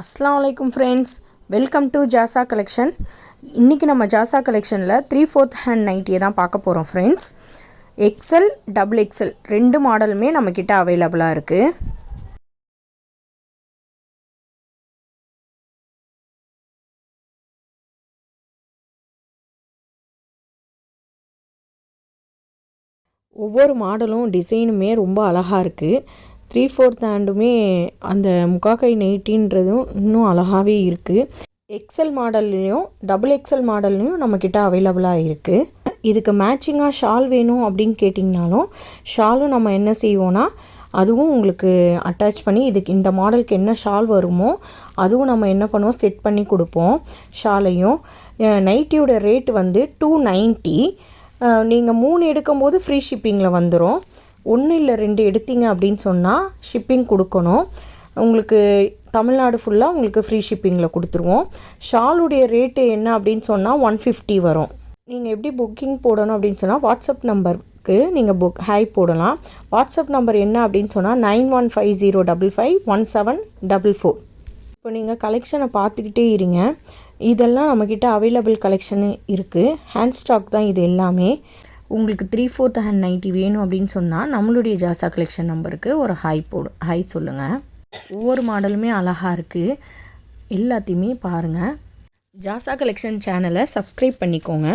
அஸ்ஸலாமு அலைக்கும் friends, welcome to ஜாசா collection. இன்றைக்கி நம்ம ஜாசா கலெக்ஷனில் 3/4 ஹேண்ட் நைட்டியை தான் பார்க்க போகிறோம் ஃப்ரெண்ட்ஸ். எக்ஸல் டபுள் எக்ஸல் ரெண்டு மாடலுமே நம்மக்கிட்ட அவைலபிளாக இருக்குது. ஒவ்வொரு மாடலும் டிசைனுமே ரொம்ப அழகாக இருக்குது. 3/4 ஹேண்டுமே அந்த முக்காக்கை நைட்டின்றதும் இன்னும் அழகாகவே இருக்குது. எக்ஸல் மாடல்லையும் டபுள் எக்ஸல் மாடல்லையும் நம்மக்கிட்ட அவைலபிளாக இருக்குது. இதுக்கு மேட்சிங்காக ஷால் வேணும் அப்படின்னு கேட்டிங்கனாலும் ஷாலும் நம்ம என்ன செய்வோன்னா அதுவும் உங்களுக்கு அட்டாச் பண்ணி இதுக்கு இந்த மாடலுக்கு என்ன ஷால் வருமோ அதுவும் நம்ம என்ன பண்ணுவோம் செட் பண்ணி கொடுப்போம். ஷாலையும் நைட்டியோட ரேட் வந்து 290. நீங்கள் 3 எடுக்கும்போது ஃப்ரீ ஷிப்பிங்கில் வந்துடும். 1 இல்லை 2 எடுத்தீங்க அப்படின்னு சொன்னால் ஷிப்பிங் கொடுக்கணும். உங்களுக்கு தமிழ்நாடு ஃபுல்லாக உங்களுக்கு ஃப்ரீ ஷிப்பிங்கில் கொடுத்துருவோம். ஷாலுடைய ரேட்டு என்ன அப்படின்னு சொன்னால் 150 வரும். நீங்கள் எப்படி புக்கிங் போடணும் அப்படின்னு சொன்னால் வாட்ஸ்அப் நம்பருக்கு நீங்கள் ஹை போடலாம். வாட்ஸ்அப் நம்பர் என்ன அப்படின்னு சொன்னால் 9150551744. இப்போ நீங்கள் கலெக்ஷனை பார்த்துக்கிட்டே இருங்க. இதெல்லாம் நம்மக்கிட்ட அவைலபிள் கலெக்ஷனு இருக்குது. ஹேண்ட் ஸ்டாக் தான் இது எல்லாமே. உங்களுக்கு 3/4 ஹேண்ட் நைட்டி வேணும் அப்படின்னு சொன்னால் நம்மளுடைய ஜாசா கலெக்ஷன் நம்பருக்கு ஒரு ஹை சொல்லுங்கள். ஒவ்வொரு மாடலுமே அழகாக இருக்குது. எல்லாத்தையுமே பாருங்கள். ஜாசா கலெக்ஷன் சேனலை சப்ஸ்கிரைப் பண்ணிக்கோங்க.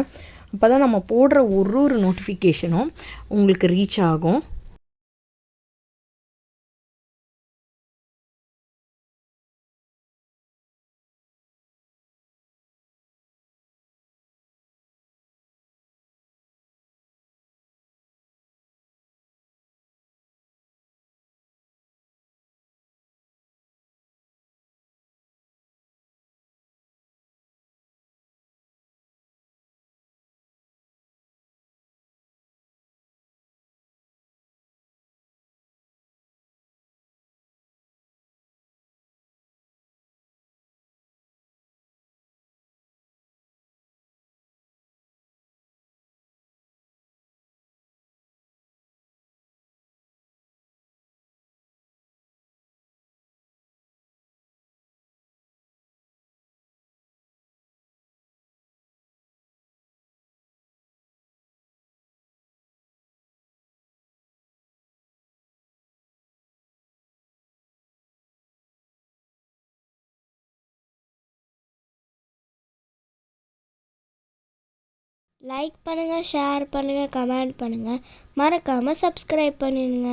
அப்போ தான் நம்ம போடுற ஒரு நோட்டிஃபிகேஷனும் உங்களுக்கு ரீச் ஆகும். லைக் பண்ணுங்கள், ஷேர் பண்ணுங்கள், கமெண்ட் பண்ணுங்கள். மறக்காமல் சப்ஸ்கிரைப் பண்ணிடுங்க.